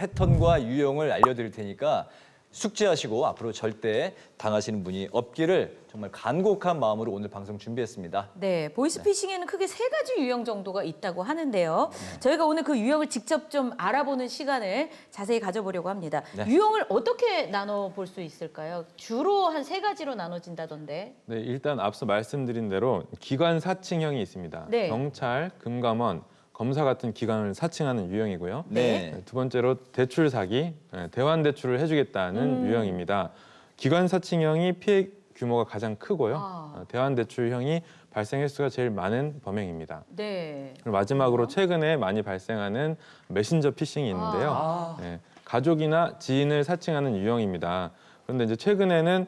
패턴과 유형을 알려드릴 테니까 숙지하시고 앞으로 절대 당하시는 분이 없기를 정말 간곡한 마음으로 오늘 방송 준비했습니다. 네, 보이스피싱에는 크게 3가지 유형 정도가 있다고 하는데요. 저희가 오늘 그 유형을 직접 좀 알아보는 시간을 자세히 가져보려고 합니다. 네. 유형을 어떻게 나눠볼 수 있을까요? 주로 한 3가지로 나눠진다던데. 네, 일단 앞서 말씀드린 대로 기관 사칭형이 있습니다. 네. 경찰, 금감원, 검사 같은 기관을 사칭하는 유형이고요. 네. 두 번째로 대출 사기, 대환 대출을 해주겠다는 유형입니다. 기관 사칭형이 피해 규모가 가장 크고요. 대환 대출형이 발생 횟수가 제일 많은 범행입니다. 네. 그리고 마지막으로 최근에 많이 발생하는 메신저 피싱이 있는데요. 가족이나 지인을 사칭하는 유형입니다. 그런데 이제 최근에는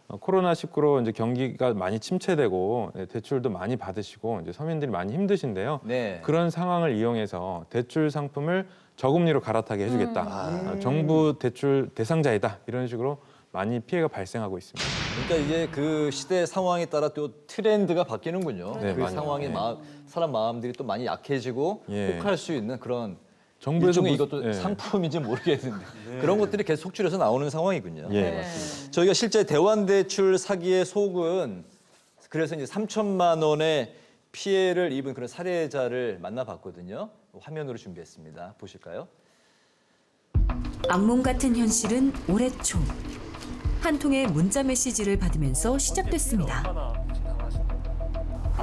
코로나19로 이제 경기가 많이 침체되고 대출도 많이 받으시고 이제 서민들이 많이 힘드신데요. 네. 그런 상황을 이용해서 대출 상품을 저금리로 갈아타게 해주겠다. 정부 대출 대상자이다. 이런 식으로 많이 피해가 발생하고 있습니다. 그러니까 이게 그 시대 상황에 따라 또 트렌드가 바뀌는군요. 네, 그 많이. 상황에 사람 마음들이 또 많이 약해지고 예. 혹할 수 있는 그런 정부에서 일종의 이것도 예. 상품인지 모르겠는데 그런 것들이 계속 속출해서 나오는 상황이군요. 예, 네. 맞습니다. 저희가 실제 대환대출 사기의 속은 그래서 이제 3천만 원의 피해를 입은 그런 사례자를 만나봤거든요. 화면으로 준비했습니다. 보실까요? 악몽 같은 현실은 올해 초 한 통의 문자 메시지를 받으면서 시작됐습니다.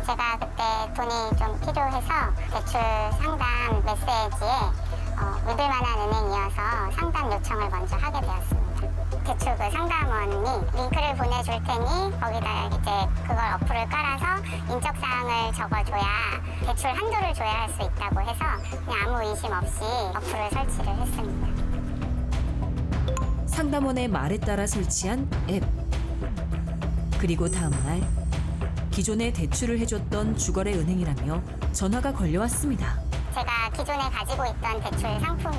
제가 그때 돈이 좀 필요해서 대출 상담 메시지에 믿을 만한 은행이어서 상담 요청을 먼저 하게 되었습니다. 대출 그 상담원이 링크를 보내줄 테니 거기다 이제 그걸 어플을 깔아서 인적사항을 적어줘야 대출 한도를 조회할 수 있다고 해서 그냥 아무 의심 없이 어플을 설치를 했습니다. 상담원의 말에 따라 설치한 앱. 그리고 다음 날 기존에 대출을 해줬던 주거래 은행이라며 전화가 걸려왔습니다. 제가 기존에 가지고 있던 대출 상품이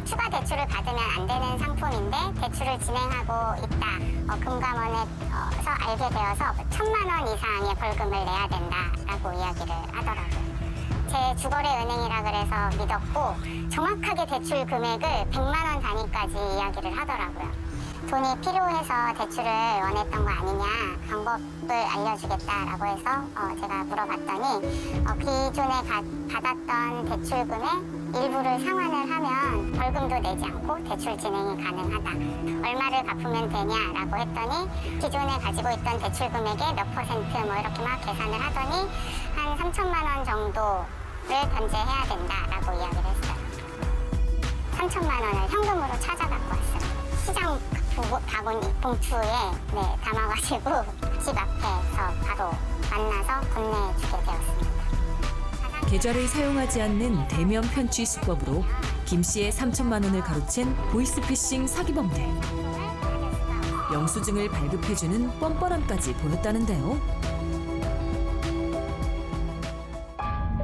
추가 대출을 받으면 안 되는 상품인데 대출을 진행하고 있다. 금감원에서 알게 되어서 1,000만 원 이상의 벌금을 내야 된다라고 이야기를 하더라고요. 제 주거래 은행이라 그래서 믿었고 정확하게 대출 금액을 100만 원 단위까지 이야기를 하더라고요. 돈이 필요해서 대출을 원했던 거 아니냐, 방법을 알려주겠다라고 해서 제가 물어봤더니 기존에 받았던 대출금의 일부를 상환을 하면 벌금도 내지 않고 대출 진행이 가능하다. 얼마를 갚으면 되냐라고 했더니 기존에 가지고 있던 대출 금액의 몇 퍼센트 뭐 이렇게 막 계산을 하더니 한 3천만 원 정도를 변제해야 된다라고 이야기를 했어요. 3천만 원을 현금으로 찾아갖고 왔어요. 시장 바구니 봉투에 담아가지고 집 앞에서 바로 만나서 건네주게 되었습니다. 계좌를 사용하지 않는 대면 편취 수법으로 김 씨의 3천만 원을 가로챈 보이스피싱 사기범들. 영수증을 발급해주는 뻔뻔함까지 보였다는데요.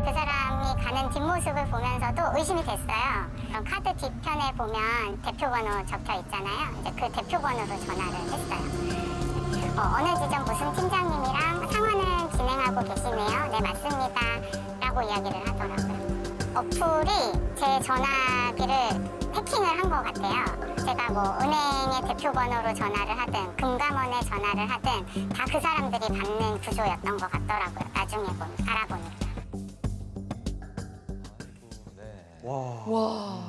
그 사람이 가는 뒷모습을 보면서도 의심이 됐어요. 그럼 카드 뒤편에 보면 대표번호 적혀 있잖아요. 이제 그 대표번호로 전화를 했어요. 어느 지점 무슨 팀장님이랑 상환을 진행하고 계시네요. 네, 맞습니다. 라고 이야기를 하더라고요. 어플이 제 전화기를 해킹을 한 것 같아요. 제가 뭐 은행의 대표번호로 전화를 하든 금감원에 전화를 하든 다 그 사람들이 받는 구조였던 것 같더라고요. 나중에 알아보니까. 와.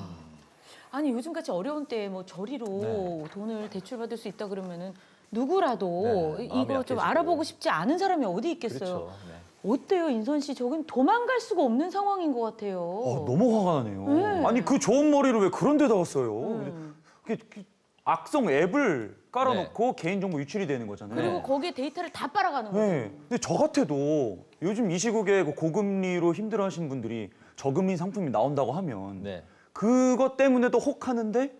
아니 요즘같이 어려운 때에 뭐 저리로 돈을 대출받을 수 있다 그러면은 누구라도 네, 마음이 이거 좀 약해지고. 알아보고 싶지 않은 사람이 어디 있겠어요. 그렇죠. 네. 어때요, 인선 씨? 저긴 도망갈 수가 없는 상황인 것 같아요. 너무 화가 나네요. 네. 아니 그 좋은 머리를 왜 그런 데다가 써요? 그게 악성 앱을 깔아놓고 개인정보 유출이 되는 거잖아요. 그리고 거기에 데이터를 다 빨아가는 거죠. 네. 근데 저 같아도 요즘 이 시국에 그 고금리로 힘들어하시는 분들이 저금리 상품이 나온다고 하면 네. 그것 때문에도 혹하는데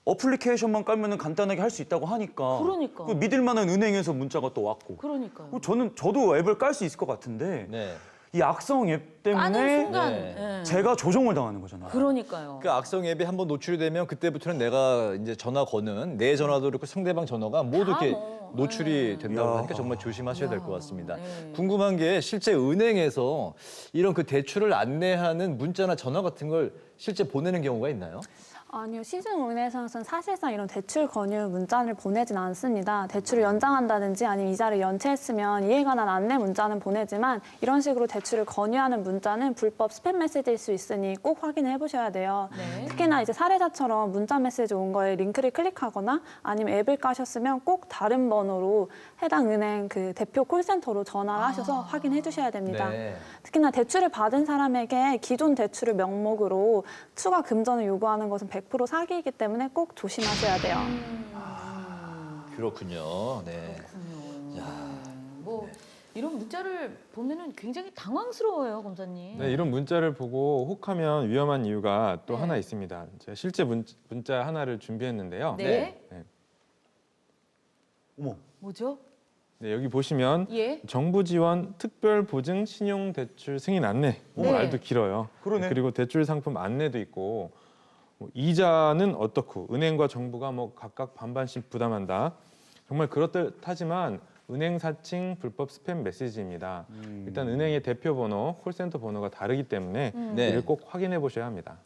어플리케이션만 깔면은 간단하게 할 수 있다고 하니까 그러니까. 그 믿을 만한 은행에서 문자가 또 왔고 그러니까요. 저도 앱을 깔 수 있을 것 같은데 네. 이 악성 앱 까는 때문에 순간. 네. 예. 제가 조종을 당하는 거잖아요. 그러니까요. 그 악성 앱이 한번 노출이 되면 그때부터는 내가 이제 전화 거는 내 전화도 그렇고 상대방 전화가 모두 이렇게 뭐. 노출이 된다고 야. 하니까 정말 조심하셔야 될 것 같습니다. 네. 궁금한 게 실제 은행에서 이런 그 대출을 안내하는 문자나 전화 같은 걸 실제 보내는 경우가 있나요? 아니요, 시중은행에서는 사실상 이런 대출 권유 문자를 보내진 않습니다. 대출을 연장한다든지 아니면 이자를 연체했으면 이해에 관한 안내 문자는 보내지만 이런 식으로 대출을 권유하는 문자는 불법 스팸 메시지일 수 있으니 꼭 확인을 해보셔야 돼요. 네. 특히나 이제 사례자처럼 문자 메시지 온 거에 링크를 클릭하거나 아니면 앱을 까셨으면 꼭 다른 번호로 해당 은행 그 대표 콜센터로 전화를 하셔서 확인해 주셔야 됩니다. 네. 특히나 대출을 받은 사람에게 기존 대출을 명목으로 추가 금전을 요구하는 것은 100% 사기이기 때문에 꼭 조심하셔야 돼요. 그렇군요. 네. 뭐 이런 문자를 보면은 굉장히 당황스러워요, 검사님. 네, 이런 문자를 보고 혹하면 위험한 이유가 또 네. 하나 있습니다. 제가 실제 문자 하나를 준비했는데요. 네. 어머. 뭐죠? 네, 여기 보시면 예. 정부 지원 특별 보증 신용 대출 승인 안내. 네. 말도 길어요. 그러네. 그리고 대출 상품 안내도 있고 이자는 어떻고 은행과 정부가 뭐 각각 반반씩 부담한다. 정말 그렇듯하지만 은행 사칭 불법 스팸 메시지입니다. 일단 은행의 대표 번호, 콜센터 번호가 다르기 때문에 네. 이를 꼭 확인해 보셔야 합니다.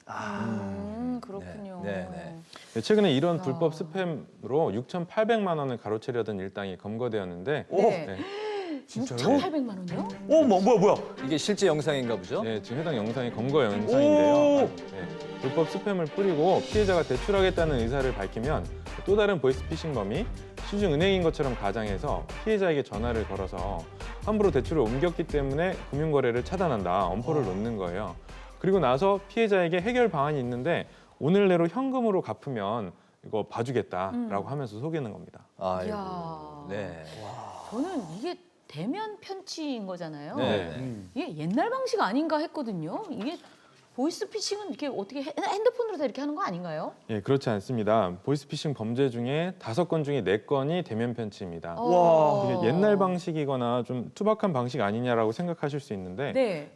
그렇군요. 네, 네. 네, 최근에 이런 불법 스팸으로 6,800만 원을 가로채려던 일당이 검거되었는데 네. 네, 6,800만 원이요? 어머, 뭐야? 이게 실제 영상인가 보죠? 네, 지금 해당 영상이 검거 영상인데요. 네, 불법 스팸을 뿌리고 피해자가 대출하겠다는 의사를 밝히면 또 다른 보이스피싱범이 시중은행인 것처럼 가장해서 피해자에게 전화를 걸어서 함부로 대출을 옮겼기 때문에 금융거래를 차단한다, 엄포를 놓는 거예요. 그리고 나서 피해자에게 해결 방안이 있는데 오늘 내로 현금으로 갚으면 이거 봐주겠다라고 하면서 속이는 겁니다. 아이고. 이야. 네. 저는 이게 대면 편취인 거잖아요. 네. 이게 옛날 방식 아닌가 했거든요. 이게 보이스피싱은 이렇게 어떻게 핸드폰으로 다 이렇게 하는 거 아닌가요? 예, 그렇지 않습니다. 보이스피싱 범죄 중에 5건 중에 4건이 대면 편취입니다. 와. 이게 옛날 방식이거나 좀 투박한 방식 아니냐라고 생각하실 수 있는데 네.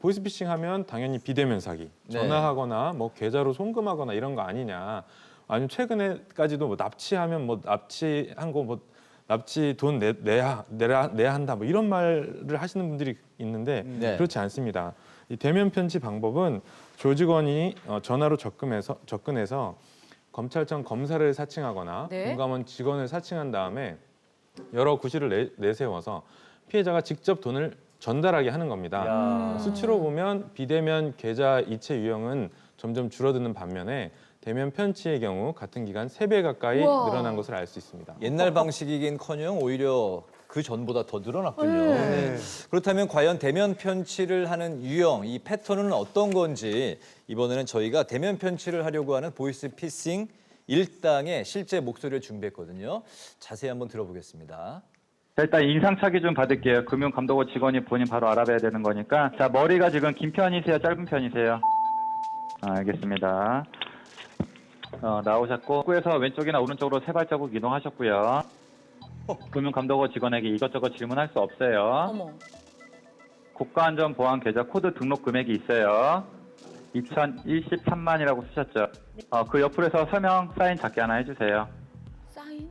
보이스피싱 하면 당연히 비대면 사기, 네. 전화하거나 뭐 계좌로 송금하거나 이런 거 아니냐. 아니면 최근에까지도 뭐 납치하면 뭐 납치한 거 뭐 납치 돈 내야 한다 뭐 이런 말을 하시는 분들이 있는데 네. 그렇지 않습니다. 이 대면 편취 방법은 조직원이 전화로 접근해서 검찰청 검사를 사칭하거나 네. 공감원 직원을 사칭한 다음에 여러 구실을 내세워서 피해자가 직접 돈을 전달하게 하는 겁니다. 야. 수치로 보면 비대면 계좌 이체 유형은 점점 줄어드는 반면에 대면 편취의 경우 같은 기간 3배 가까이 우와. 늘어난 것을 알 수 있습니다. 옛날 방식이긴커녕 오히려 그 전보다 더 늘어났군요. 네. 네. 그렇다면 과연 대면 편취를 하는 유형, 이 패턴은 어떤 건지 이번에는 저희가 대면 편취를 하려고 하는 보이스피싱 일당의 실제 목소리를 준비했거든요. 자세히 한번 들어보겠습니다. 자, 일단 인상착의 좀 받을게요. 금융감독원 직원이 본인 바로 알아봐야 되는 거니까. 자, 머리가 지금 긴 편이세요? 짧은 편이세요? 알겠습니다. 나오셨고, 입구에서 왼쪽이나 오른쪽으로 3발자국 이동하셨고요. 금융감독원 직원에게 이것저것 질문할 수 없어요. 어머. 국가안전보안 계좌 코드 등록 금액이 있어요. 2023만이라고 쓰셨죠. 그 옆으로 해서 서명 사인 작게 하나 해주세요. 사인?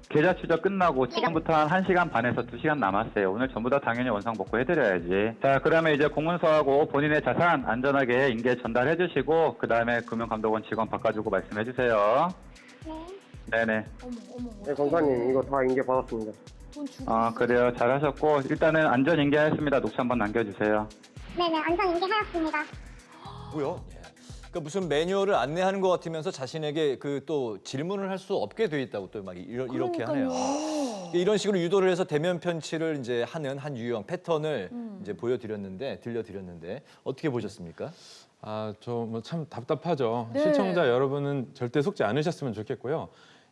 계좌 추적 끝나고 지금부터 한 1시간 반에서 2시간 남았어요. 오늘 전부 다 당연히 원상 복구해드려야지. 자, 그러면 이제 공문서하고 본인의 자산 안전하게 인계 전달해 주시고 그 다음에 금융감독원 직원 바꿔주고 말씀해 주세요. 네네. 어머. 네, 검사님 이거 다 인계 받았습니다. 돈 주고. 그래요. 잘하셨고 일단은 안전 인계하였습니다. 녹취 한번 남겨주세요. 네네, 안전 인계하였습니다. 뭐야? 그러니까 무슨 매뉴얼을 안내하는 것 같으면서 자신에게 그 또 질문을 할 수 없게 돼 있다고 또 막 이렇게 하네요. 이런 식으로 유도를 해서 대면 편취를 이제 하는 한 유형 패턴을 이제 들려드렸는데 어떻게 보셨습니까? 저 뭐 참 답답하죠. 네. 시청자 여러분은 절대 속지 않으셨으면 좋겠고요.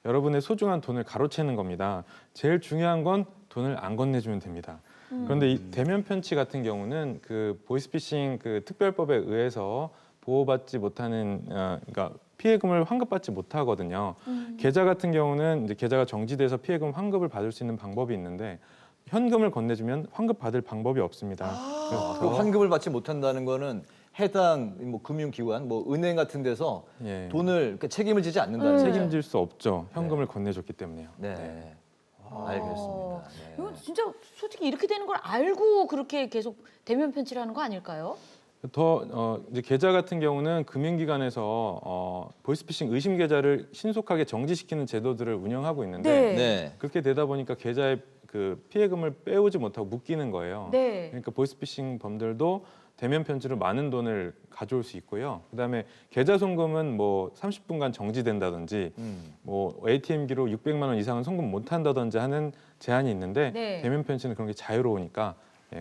여러분의 소중한 돈을 가로채는 겁니다. 제일 중요한 건 돈을 안 건네주면 됩니다. 그런데 이 대면 편취 같은 경우는 그 보이스피싱 그 특별법에 의해서 보호받지 못하는 그러니까 피해금을 환급받지 못하거든요. 계좌 같은 경우는 이제 계좌가 정지돼서 피해금 환급을 받을 수 있는 방법이 있는데 현금을 건네주면 환급 받을 방법이 없습니다. 그 환급을 받지 못한다는 거는 해당 뭐 금융기관, 뭐 은행 같은 데서 예. 돈을 그러니까 책임을 지지 않는다는 거죠. 책임질 수 없죠. 현금을 건네줬기 때문에요. 네. 알겠습니다. 네. 이건 진짜 솔직히 이렇게 되는 걸 알고 그렇게 계속 대면 편취를 하는 거 아닐까요? 이제 계좌 같은 경우는 금융기관에서 보이스피싱 의심 계좌를 신속하게 정지시키는 제도들을 운영하고 있는데 네. 네. 그렇게 되다 보니까 계좌에 그 피해금을 빼오지 못하고 묶이는 거예요. 네. 그러니까 보이스피싱 범들도 대면 편지로 많은 돈을 가져올 수 있고요. 그다음에 계좌 송금은 뭐 30분간 정지된다든지 뭐 ATM기로 600만 원 이상은 송금 못 한다든지 하는 제한이 있는데 네. 대면 편지는 그런 게 자유로우니까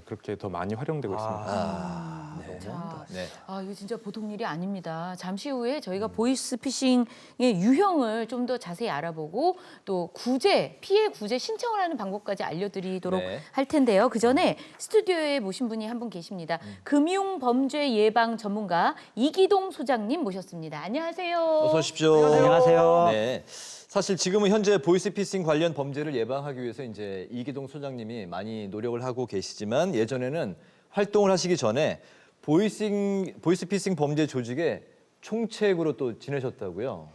그렇게 더 많이 활용되고 있습니다. 네. 자, 네. 이거 진짜 보통 일이 아닙니다. 잠시 후에 저희가 보이스피싱의 유형을 좀 더 자세히 알아보고 또 피해 구제 신청을 하는 방법까지 알려드리도록 네. 할 텐데요. 그 전에 스튜디오에 모신 분이 한 분 계십니다. 금융범죄 예방 전문가 이기동 소장님 모셨습니다. 안녕하세요. 어서 오십시오. 안녕하세요. 네. 사실 지금은 현재 보이스피싱 관련 범죄를 예방하기 위해서 이제 이기동 소장님이 많이 노력을 하고 계시지만 예전에는 활동을 하시기 전에 보이스피싱 범죄 조직의 총책으로 또 지내셨다고요.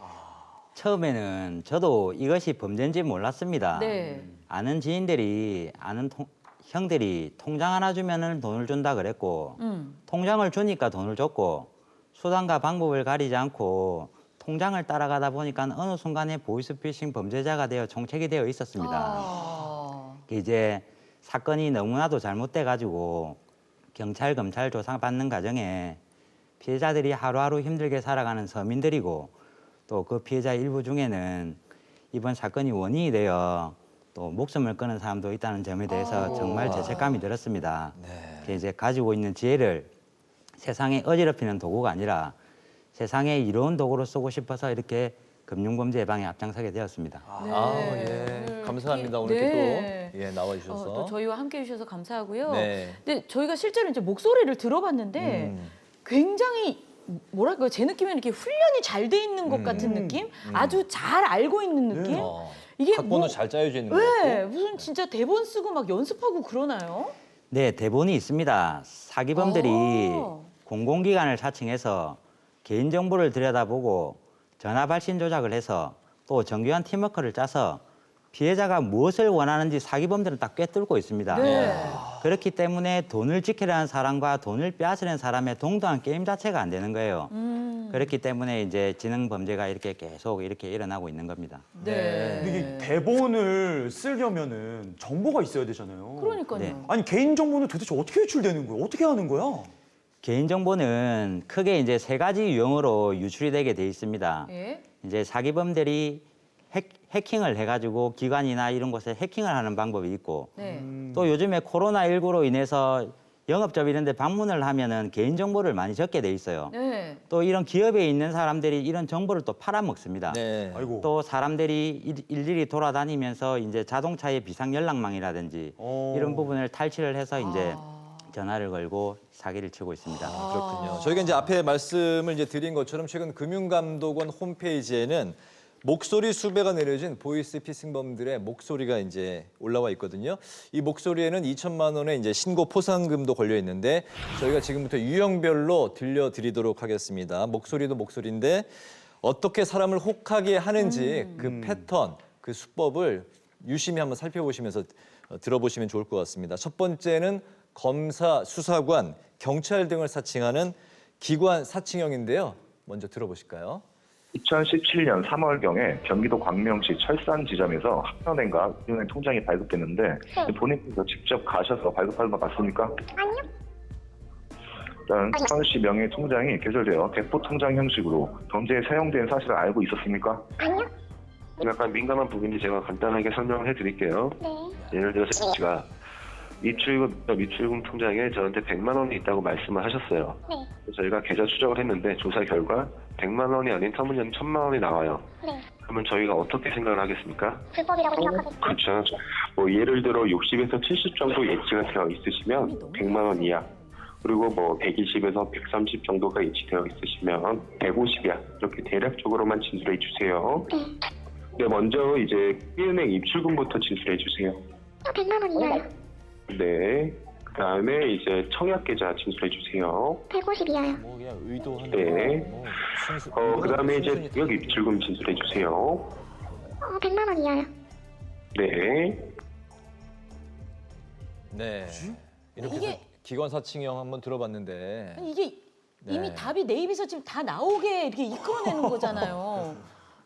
처음에는 저도 이것이 범죄인지 몰랐습니다. 네. 아는 지인들이 형들이 통장 하나 주면은 돈을 준다 그랬고 통장을 주니까 돈을 줬고 수단과 방법을 가리지 않고 통장을 따라가다 보니까 어느 순간에 보이스피싱 범죄자가 되어 총책이 되어 있었습니다. 이제 사건이 너무나도 잘못돼 가지고 경찰, 검찰 조사받는 과정에 피해자들이 하루하루 힘들게 살아가는 서민들이고 또 그 피해자 일부 중에는 이번 사건이 원인이 되어 또 목숨을 끊은 사람도 있다는 점에 대해서 정말 죄책감이 들었습니다. 네. 이제 가지고 있는 지혜를 세상에 어지럽히는 도구가 아니라 세상에 이로운 도구로 쓰고 싶어서 이렇게 금융범죄 예방에 앞장서게 되었습니다. 예. 감사합니다. 오늘 네. 이렇게 또 나와 주셔서. 또 저희와 함께 해주셔서 감사하고요. 네. 근데 저희가 실제로 이제 목소리를 들어봤는데 굉장히 뭐랄까요? 제 느낌에는 이렇게 훈련이 잘 돼 있는 것 같은 느낌? 아주 잘 알고 있는 느낌? 이게 각본도 잘 짜여져 있는 것 네, 같고. 무슨 진짜 대본 쓰고 막 연습하고 그러나요? 네, 대본이 있습니다. 사기범들이 공공기관을 사칭해서 개인정보를 들여다보고 전화 발신 조작을 해서 또 정교한 팀워크를 짜서 피해자가 무엇을 원하는지 사기범들은 딱 꿰뚫고 있습니다. 네. 그렇기 때문에 돈을 지키려는 사람과 돈을 빼앗으려는 사람의 동등한 게임 자체가 안 되는 거예요. 그렇기 때문에 이제 지능범죄가 이렇게 계속 이렇게 일어나고 있는 겁니다. 네. 근데 이게 대본을 쓰려면은 정보가 있어야 되잖아요. 그러니까요. 네. 아니 개인정보는 도대체 어떻게 유출되는 거예요? 어떻게 하는 거야? 개인정보는 크게 이제 3가지 유형으로 유출이 되게 돼 있습니다. 예? 이제 사기범들이 해킹을 해가지고 기관이나 이런 곳에 해킹을 하는 방법이 있고 네. 또 요즘에 코로나19로 인해서 영업점 이런 데 방문을 하면은 개인정보를 많이 적게 돼 있어요. 네. 또 이런 기업에 있는 사람들이 이런 정보를 또 팔아먹습니다. 네. 아이고. 또 사람들이 일일이 돌아다니면서 이제 자동차의 비상 연락망이라든지 이런 부분을 탈취를 해서 이제 전화를 걸고 사기를 치고 있습니다. 그렇군요. 저희가 이제 앞에 말씀을 이제 드린 것처럼 최근 금융감독원 홈페이지에는 목소리 수배가 내려진 보이스피싱범들의 목소리가 이제 올라와 있거든요. 이 목소리에는 2천만 원의 이제 신고 포상금도 걸려 있는데 저희가 지금부터 유형별로 들려드리도록 하겠습니다. 목소리도 목소리인데 어떻게 사람을 혹하게 하는지 그 패턴, 그 수법을 유심히 한번 살펴보시면서 들어보시면 좋을 것 같습니다. 첫 번째는 검사, 수사관, 경찰 등을 사칭하는 기관 사칭형인데요. 먼저 들어보실까요? 2017년 3월경에 경기도 광명시 철산 지점에서 한은행과 은행 통장이 발급됐는데 본인께서 직접 가셔서 발급하는 거 맞습니까? 아니요. 일단 서울 씨 명의 통장이 개설되어 대포 통장 형식으로 범죄에 사용된 사실을 알고 있었습니까? 아니요. 약간 민감한 부분인지 제가 간단하게 설명을 해드릴게요. 네. 예를 들어서 씨가 입출금 통장에 저한테 100만 원이 있다고 말씀을 하셨어요. 네. 그래서 저희가 계좌 추적을 했는데 조사 결과 100만 원이 아닌 터무니없는 1000만 원이 나와요. 네. 그러면 저희가 어떻게 생각을 하겠습니까? 불법이라고 생각하겠습니다. 그렇죠. 뭐 예를 들어 60에서 70 정도 예치가 되어 있으시면 100만 원 이하. 그리고 뭐 120에서 130 정도가 예치되어 있으시면 150이야. 이렇게 대략적으로만 진술해 주세요. 네, 먼저 이제 B은행 입출금부터 진술해 주세요. 100만 원 이하요. 네. 그다음에 이제 청약 계좌 진술해 주세요. 150이하요. 뭐 그냥 의도하는 네. 뭐 순수- 그다음에 이제 순순히 기업 입출금 진술해 주세요. 100만 원 이하요. 네. 네. 이렇게 이게 해서 기관 사칭형 한번 들어봤는데 아니, 이게 이미 네. 답이 내 입에서 지금 다 나오게 이렇게 이끌어내는 거잖아요.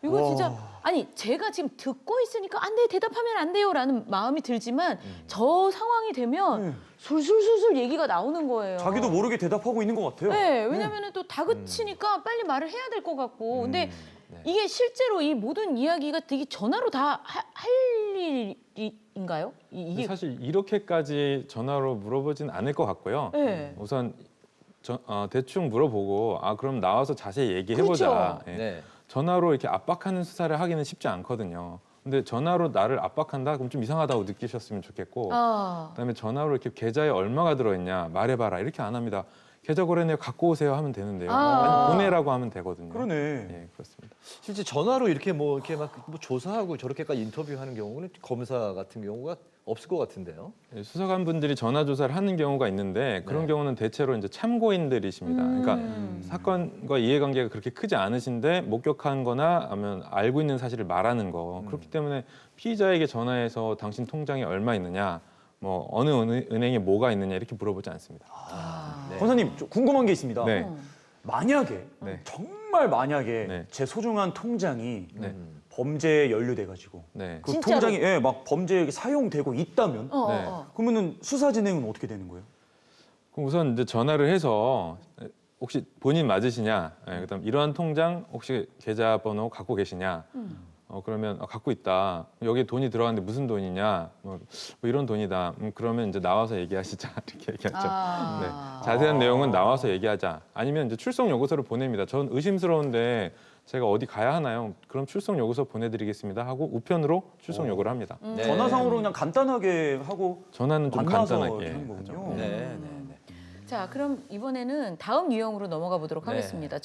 이거 진짜 아니 제가 지금 듣고 있으니까 안 돼, 대답하면 안 돼요라는 마음이 들지만 저 상황이 되면 술술술술 얘기가 나오는 거예요. 자기도 모르게 대답하고 있는 것 같아요. 네, 왜냐면은 또 다그치니까 빨리 말을 해야 될 것 같고. 근데 이게 실제로 이 모든 이야기가 되게 전화로 다 할 일인가요? 이게 사실 이렇게까지 전화로 물어보진 않을 것 같고요. 네. 우선 대충 물어보고 그럼 나와서 자세히 얘기해보자. 그렇죠. 예. 네. 전화로 이렇게 압박하는 수사를 하기는 쉽지 않거든요. 근데 전화로 나를 압박한다? 그럼 좀 이상하다고 느끼셨으면 좋겠고 그다음에 전화로 이렇게 계좌에 얼마가 들어있냐 말해봐라 이렇게 안 합니다. 계좌 거래내역 갖고 오세요 하면 되는데요. 아니, 보내라고 하면 되거든요. 그러네. 예, 그렇습니다. 실제 전화로 이렇게 뭐 조사하고 저렇게까지 인터뷰하는 경우는 검사 같은 경우가 없을 것 같은데요. 예, 수사관분들이 전화 조사를 하는 경우가 있는데 그런 경우는 대체로 이제 참고인들이십니다. 그러니까 사건과 이해관계가 그렇게 크지 않으신데 목격한-거나 아니면 알고 있는 사실을 말하는 거. 그렇기 때문에 피의자에게 전화해서 당신 통장에 얼마 있느냐, 뭐 어느 은행에 뭐가 있느냐 이렇게 물어보지 않습니다. 네. 권사님, 좀 궁금한 게 있습니다. 네. 만약에 네. 정말 만약에 네. 제 소중한 통장이 네. 범죄에 연루돼가지고 네. 그 진짜로? 통장이 막 범죄에 사용되고 있다면 네. 그러면은 수사 진행은 어떻게 되는 거예요? 그럼 우선 이제 전화를 해서 혹시 본인 맞으시냐, 그다음 이러한 통장 혹시 계좌번호 갖고 계시냐, 그러면 갖고 있다. 여기 돈이 들어갔는데 무슨 돈이냐, 뭐 이런 돈이다. 그러면 이제 나와서 얘기하시자 이렇게 얘기하죠. 네. 자세한 내용은 나와서 얘기하자. 아니면 이제 출석 요구서를 보냅니다. 전 의심스러운데 제가 어디 가야 하나요? 그럼 출석 요구서 보내드리겠습니다 하고 우편으로 출석 요구를 합니다. 네. 전화상으로 그냥 간단하게 하고 전화는 좀 만나서 간단하게 하는 거군요. 네, 네, 네. 자, 그럼 이번에는 다음 유형으로 넘어가 보도록 네. 하겠습니다.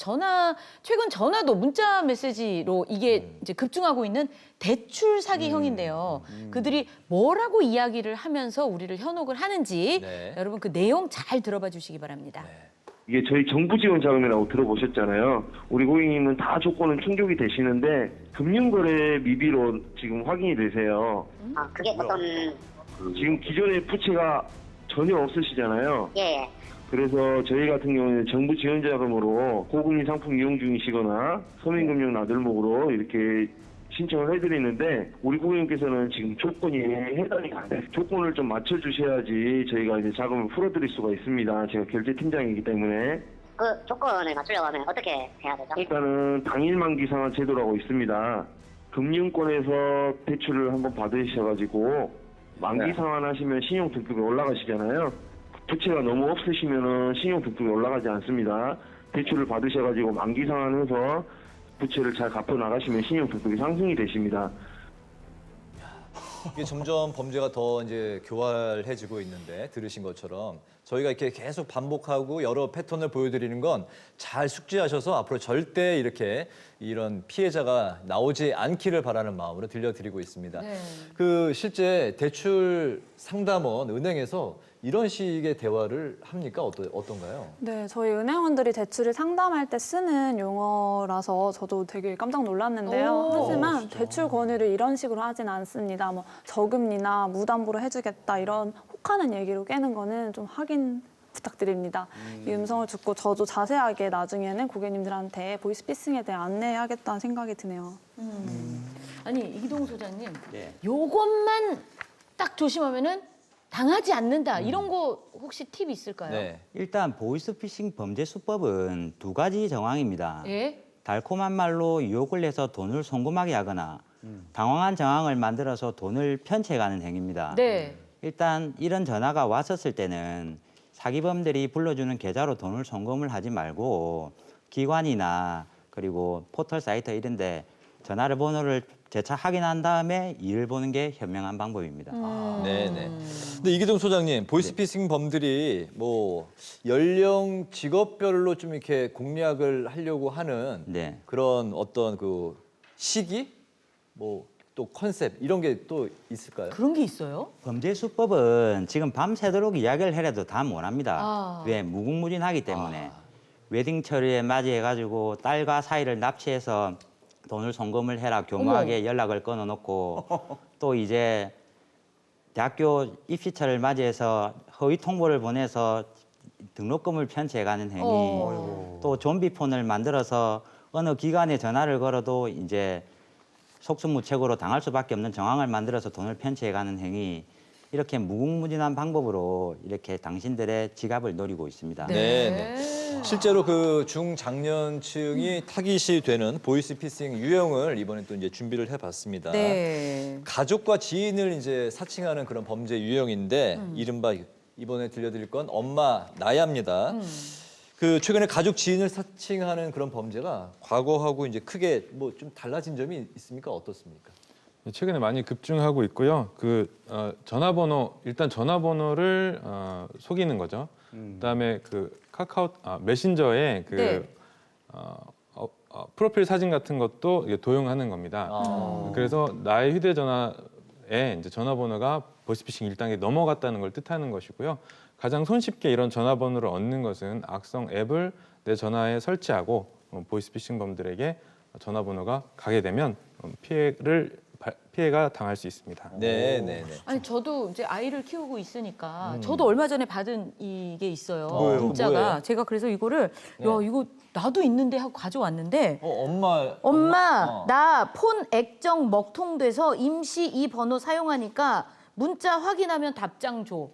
최근 전화도 문자 메시지로 이게 이제 급증하고 있는 대출 사기형인데요. 그들이 뭐라고 이야기를 하면서 우리를 현혹을 하는지 네. 여러분 그 내용 잘 들어봐 주시기 바랍니다. 이게 저희 정부 지원 자금이라고 들어보셨잖아요. 우리 고객님은 다 조건은 충족이 되시는데 금융거래 미비로 지금 확인이 되세요. 그게 어떤 지금 기존의 부채가 전혀 없으시잖아요. 예. 그래서 저희 같은 경우는 정부 지원 자금으로 고금리 상품 이용 중이시거나 서민금융 나들목으로 이렇게 신청을 해드리는데 우리 고객님께서는 지금 조건이 해당이 안 돼요. 조건을 좀 맞춰주셔야지 저희가 이제 자금을 풀어드릴 수가 있습니다. 제가 결제팀장이기 때문에. 그 조건을 맞추려고 하면 어떻게 해야 되죠? 일단은 당일 만기 상환 제도라고 있습니다. 금융권에서 대출을 한번 받으셔가지고 만기 상환하시면 신용 등급이 올라가시잖아요. 부채가 너무 없으시면은 신용 등급이 올라가지 않습니다. 대출을 받으셔가지고 만기 상환해서 부채를 잘 갚아 나가시면 신용 등급이 상승이 되십니다. 이게 점점 범죄가 더 이제 교활해지고 있는데 들으신 것처럼 저희가 이렇게 계속 반복하고 여러 패턴을 보여드리는 건 잘 숙지하셔서 앞으로 절대 이렇게 이런 피해자가 나오지 않기를 바라는 마음으로 들려드리고 있습니다. 네. 그 실제 대출 상담원 은행에서 이런 식의 대화를 합니까? 어떤가요? 네, 저희 은행원들이 대출을 상담할 때 쓰는 용어라서 저도 되게 깜짝 놀랐는데요. 오, 하지만 대출 권유를 이런 식으로 하진 않습니다. 뭐 저금리나 무담보로 해주겠다 이런 혹하는 얘기로 깨는 거는 좀 확인 부탁드립니다. 이 음성을 듣고 저도 자세하게 나중에는 고객님들한테 보이스피싱에 대해 안내해야겠다는 생각이 드네요. 아니 이기동 소장님, 네. 요것만 딱 조심하면은 당하지 않는다. 이런 거 혹시 팁 있을까요? 네. 일단 보이스피싱 범죄 수법은 두 가지 정황입니다. 예. 달콤한 말로 유혹을 해서 돈을 송금하게 하거나 당황한 정황을 만들어서 돈을 편취해가는 행위입니다. 네. 일단 이런 전화가 왔었을 때는 사기범들이 불러주는 계좌로 돈을 송금을 하지 말고 기관이나 그리고 포털 사이트 이런 데 전화를 번호를 재차 확인한 다음에 일을 보는 게 현명한 방법입니다. 네네. 근데 이기동 소장님, 보이스피싱 범들이 뭐 연령, 직업별로 좀 이렇게 공략을 하려고 하는 네. 그런 어떤 그 시기, 뭐 또 컨셉 이런 게 또 있을까요? 그런 게 있어요? 범죄 수법은 지금 밤새도록 이야기를 해도 다 못합니다. 왜? 무궁무진하기 때문에. 웨딩철에 맞이해가지고 딸과 사이를 납치해서 돈을 송금을 해라 교묘하게 연락을 끊어놓고 또 이제 대학교 입시철을 맞이해서 허위 통보를 보내서 등록금을 편취해가는 행위, 또 좀비폰을 만들어서 어느 기관에 전화를 걸어도 이제 속수무책으로 당할 수밖에 없는 정황을 만들어서 돈을 편취해가는 행위, 이렇게 무궁무진한 방법으로 이렇게 당신들의 지갑을 노리고 있습니다. 네. 실제로 그 중장년층이 타깃이 되는 보이스피싱 유형을 이번에 또 이제 준비를 해봤습니다. 네. 가족과 지인을 이제 사칭하는 그런 범죄 유형인데 이른바 이번에 들려드릴 건 엄마 나야입니다. 그 최근에 가족 지인을 사칭하는 그런 범죄가 과거하고 이제 크게 뭐 좀 달라진 점이 있습니까? 어떻습니까? 최근에 많이 급증하고 있고요. 전화번호 일단 전화번호를 속이는 거죠. 그다음에 그 카카오 메신저에 프로필 사진 같은 것도 이게 도용하는 겁니다. 그래서 나의 휴대전화에 이제 전화번호가 보이스피싱 1단계 넘어갔다는 걸 뜻하는 것이고요. 가장 손쉽게 이런 전화번호를 얻는 것은 악성 앱을 내 전화에 설치하고 보이스피싱범들에게 전화번호가 가게 되면 피해가 당할 수 있습니다. 네. 아니 저도 이제 아이를 키우고 있으니까 저도 얼마 전에 받은 이게 있어요. 뭐예요? 문자가 뭐예요? 제가 그래서 이거를 야 이거 나도 있는데 하고 가져왔는데 엄마 나 폰 액정 먹통돼서 임시 이 번호 사용하니까 문자 확인하면 답장 줘.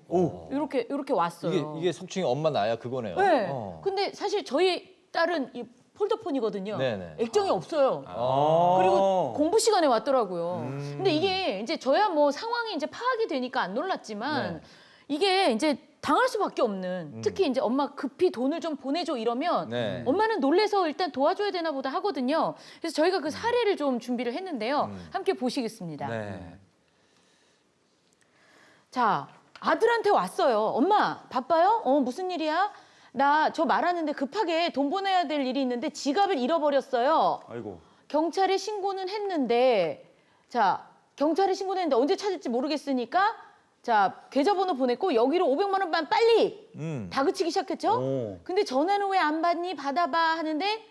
이렇게 왔어요. 이게 속칭이 엄마 나야 그거네요. 네. 근데 사실 저희 딸은 이 폴더폰이거든요. 네네. 액정이 없어요. 그리고 공부 시간에 왔더라고요. 근데 이게 이제 저야 뭐 상황이 이제 파악이 되니까 안 놀랐지만 이게 이제 당할 수밖에 없는 특히 이제 엄마 급히 돈을 좀 보내줘 이러면 엄마는 놀래서 일단 도와줘야 되나 보다 하거든요. 그래서 저희가 그 사례를 좀 준비를 했는데요. 함께 보시겠습니다. 자, 아들한테 왔어요. 엄마 바빠요? 무슨 일이야? 나 저 말하는데 급하게 돈 보내야 될 일이 있는데 지갑을 잃어버렸어요. 아이고. 경찰에 신고는 했는데 경찰에 신고는 했는데 언제 찾을지 모르겠으니까 계좌번호 보냈고 여기로 500만 원만 빨리 다그치기 시작했죠. 근데 전화는 왜 안 받니? 받아봐 하는데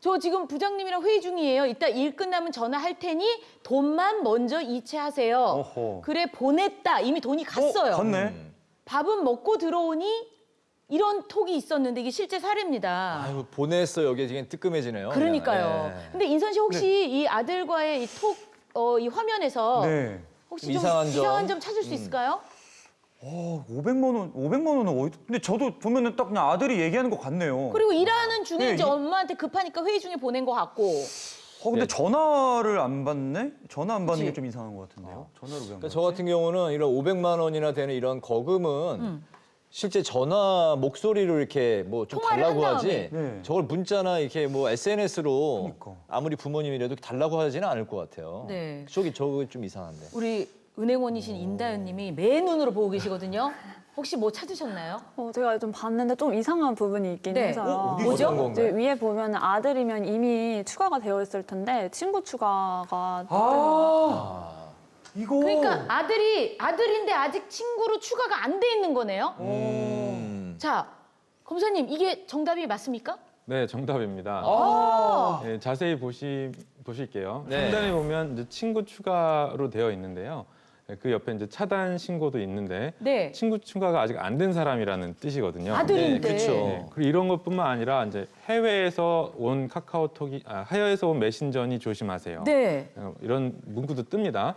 저 지금 부장님이랑 회의 중이에요. 이따 일 끝나면 전화할 테니 돈만 먼저 이체하세요. 어허. 그래 보냈다. 이미 돈이 갔어요. 갔네. 밥은 먹고 들어오니 이런 톡이 있었는데 이게 실제 사례입니다. 아유 보냈어요. 여기 지금 뜨끔해지네요. 그러니까요. 네. 근데 인선 씨 혹시 이 아들과의 이 톡 이 화면에서 혹시 좀 이상한 점 찾을 수 있을까요? 500만 원은 어디? 근데 저도 보면은 딱 그냥 아들이 얘기하는 것 같네요. 그리고 일하는 중에 네, 이제 엄마한테 급하니까 회의 중에 보낸 것 같고. 근데 전화를 안 받네? 전화 안 받는 그치? 게 좀 이상한 것 같은데요. 전화를 왜 안 그러니까 받지? 저 같은 경우는 이런 500만 원이나 되는 이런 거금은 실제 전화 목소리로 이렇게 뭐 좀 통화를 달라고 한 하지 다음에. 저걸 문자나 이렇게 뭐 SNS로 그러니까. 아무리 부모님이라도 달라고 하지는 않을 것 같아요. 네. 저거 좀 이상한데. 우리 은행원이신 임다연님이 맨 눈으로 보고 계시거든요. 혹시 뭐 찾으셨나요? 제가 좀 봤는데 좀 이상한 부분이 있긴 네. 해서요. 뭐죠? 어떤 건가요? 이제 위에 보면 아들이면 이미 추가가 되어 있을 텐데 친구 추가가 이거. 그러니까 아들인데 아직 친구로 추가가 안 돼 있는 거네요. 자, 검사님 이게 정답이 맞습니까? 네, 정답입니다. 네, 자세히 보실게요. 네. 상단에 보면 이제 친구 추가로 되어 있는데요. 네, 그 옆에 이제 차단 신고도 있는데 네. 친구 추가가 아직 안 된 사람이라는 뜻이거든요. 아들인데. 네, 그렇죠. 네, 그리고 이런 것뿐만 아니라 이제 해외에서 온 해외에서 온 메신저니 조심하세요. 네. 이런 문구도 뜹니다.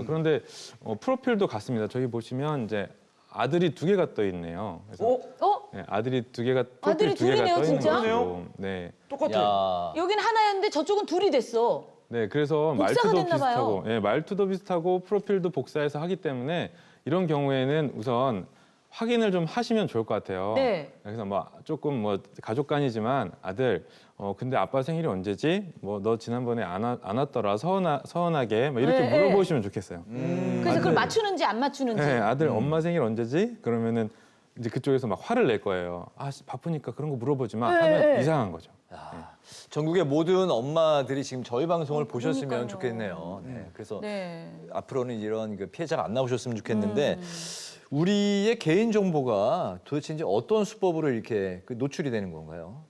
그런데 프로필도 같습니다. 저기 보시면 이제 아들이 2개가 떠 있네요. 그래서 네, 아들이 2개가 프로필 아들이 2개가 둘이네요, 떠 있는 진짜? 거죠. 네. 똑같아. 야. 여긴 하나였는데 저쪽은 둘이 됐어. 네, 그래서 복사가 말투도 됐나 봐요. 비슷하고, 말투도 비슷하고 프로필도 복사해서 하기 때문에 이런 경우에는 우선 확인을 좀 하시면 좋을 것 같아요. 네. 그래서 뭐 조금 뭐 가족 간이지만 아들, 근데 아빠 생일이 언제지? 뭐 너 지난번에 안 왔더라 서운하게 뭐 이렇게 네, 물어보시면 좋겠어요. 그래서 그걸 맞추는지 안 맞추는지. 네, 아들 엄마 생일 언제지? 그러면은 이제 그쪽에서 막 화를 낼 거예요. 바쁘니까 그런 거 물어보지 마. 하면 이상한 거죠. 전국의 모든 엄마들이 지금 저희 방송을 보셨으면 그러니까요. 좋겠네요. 네, 그래서 네. 앞으로는 이런 그 피해자가 안 나오셨으면 좋겠는데 우리의 개인 정보가 도대체 이제 어떤 수법으로 이렇게 노출이 되는 건가요?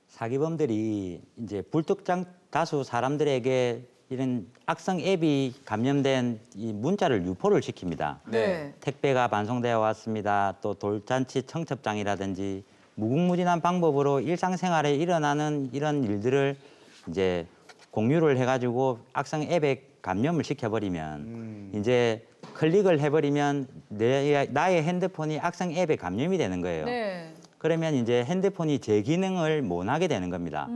사기범들이 이제 불특정 다수 사람들에게 이런 악성 앱이 감염된 이 문자를 유포를 시킵니다. 네. 택배가 반송되어 왔습니다. 또 돌잔치 청첩장이라든지 무궁무진한 방법으로 일상생활에 일어나는 이런 일들을 이제 공유를 해가지고 악성 앱에 감염을 시켜버리면 이제 클릭을 해버리면 나의 핸드폰이 악성 앱에 감염이 되는 거예요. 네. 그러면 이제 핸드폰이 제 기능을 못 하게 되는 겁니다.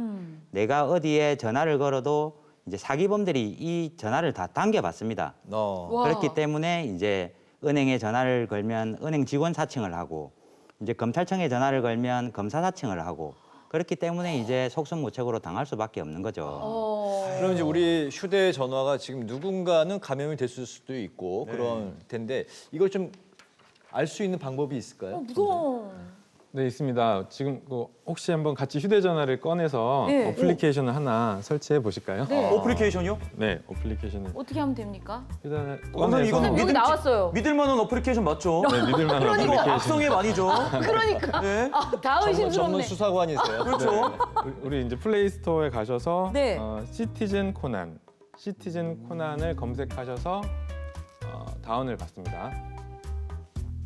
내가 어디에 전화를 걸어도 이제 사기범들이 이 전화를 다 당겨받습니다. 와. 그렇기 때문에 이제 은행에 전화를 걸면 은행 직원 사칭을 하고 이제 검찰청에 전화를 걸면 검사 사칭을 하고 그렇기 때문에 이제 속수무책으로 당할 수밖에 없는 거죠. 그럼 이제 우리 휴대전화가 지금 누군가는 감염이 됐을 수도 있고 그럴 텐데 이걸 좀 알 수 있는 방법이 있을까요? 무서워. 네, 있습니다. 지금 혹시 한번 같이 휴대전화를 꺼내서 네. 어플리케이션을 하나 설치해 보실까요? 네. 어플리케이션이요? 네, 어플리케이션을 어떻게 하면 됩니까? 휴대전화 오늘 이거 꺼내서 여기 나왔어요. 믿을 만한 어플리케이션 맞죠? 네, 믿을 만한 이거 어플리케이션. 악성앱 아니죠? 그러니까. 네. 다 전문 의심스럽네. 수사관이세요. 그렇죠. 우리 이제 플레이 스토어에 가셔서 네. 시티즌 코난을 검색하셔서 다운을 받습니다.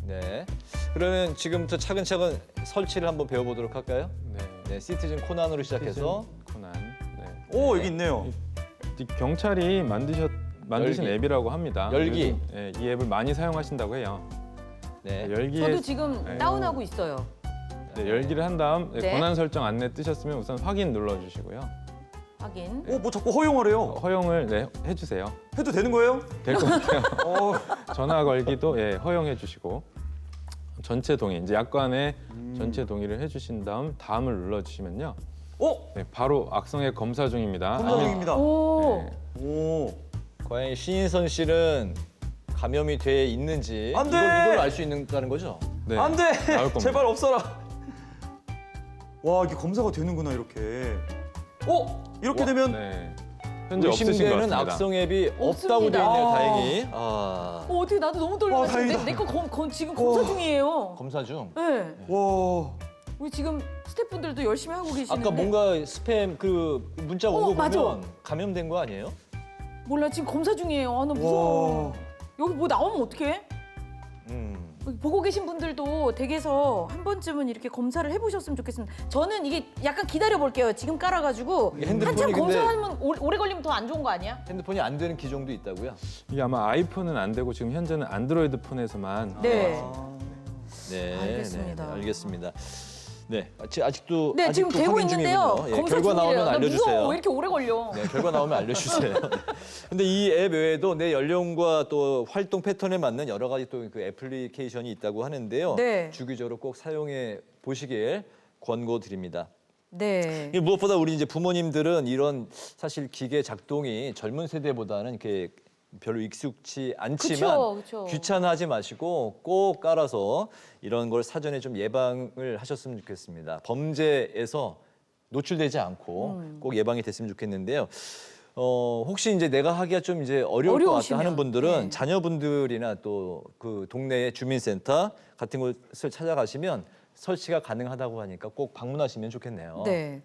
네. 그러면 지금부터 차근차근 설치를 한번 배워보도록 할까요? 네, 네, 시티즌 코난으로 시작해서 시티즌 코난. 네. 오, 여기 있네요. 이 경찰이 만드신 열기. 앱이라고 합니다. 열기. 요즘, 이 앱을 많이 사용하신다고 해요. 네. 열기에 저도 지금 네. 다운하고 있어요. 네, 열기를 한 다음 네. 권한 설정 안내 뜨셨으면 우선 확인 눌러주시고요. 확인. 오, 뭐 자꾸 허용하래요. 허용을 해주세요. 해도 되는 거예요? 될 것 같아요. 어, 전화 걸기도 허용해주시고 전체 동의, 이제 약관에 전체 동의를 해주신 다음을 눌러주시면요. 네, 바로 악성앱 검사 중입니다. 검사 중입니다. 오. 네. 오. 과연 신인선 씨는 감염이 돼 있는지 안 돼! 이걸 알 수 있다는 거죠? 네, 안 돼! 나올 겁니다. 제발 없어라. 와, 이게 검사가 되는구나, 이렇게. 이렇게 되면 네. 현재 없으신 것 의심되는 같습니다. 악성 앱이 없다고 없습니다. 돼 있네요. 아. 다행히. 어떻게 나도 너무 떨려요. 다행이다. 내거 지금 검사 중이에요. 검사 중. 네. 와. 우리 지금 스태프분들도 열심히 하고 계시는데. 아까 뭔가 스팸 그 문자 온 거 맞아. 보면 감염된 거 아니에요? 몰라 지금 검사 중이에요. 아, 나 무서워. 와. 여기 뭐 나오면 어떡해? 여기 보고 계신 분들도 댁에서 한 번쯤은 이렇게 검사를 해보셨으면 좋겠습니다. 저는 이게 약간 기다려볼게요. 지금 깔아가지고 핸드폰이 한참 근데- 검사하면 오래 걸리면 더 안 좋은 거 아니야? 핸드폰이 안 되는 기종도 있다고요? 이게 아마 아이폰은 안 되고 지금 현재는 안드로이드 폰에서만 네. 네, 알겠습니다. 네, 알겠습니다. 네, 아직도 네, 지금 되고 확인 있는데요. 중이군요. 예, 검사 결과 중이래요. 나오면 나 알려주세요. 무서워. 왜 이렇게 오래 걸려? 네, 결과 나오면 알려주세요. 근데 이 앱 외에도 내 연령과 또 활동 패턴에 맞는 여러 가지 또 그 애플리케이션이 있다고 하는데요. 네. 주기적으로 꼭 사용해 보시길 권고드립니다. 네. 무엇보다 우리 이제 부모님들은 이런 사실 기계 작동이 젊은 세대보다는 이렇게 별로 익숙치 않지만 그쵸. 귀찮아하지 마시고 꼭 깔아서 이런 걸 사전에 좀 예방을 하셨으면 좋겠습니다. 범죄에서 노출되지 않고 꼭 예방이 됐으면 좋겠는데요. 혹시 이제 내가 하기가 좀 이제 어려울 것 같다 어려우시면, 하는 분들은 네. 자녀분들이나 또 그 동네의 주민센터 같은 곳을 찾아가시면 설치가 가능하다고 하니까 꼭 방문하시면 좋겠네요. 네.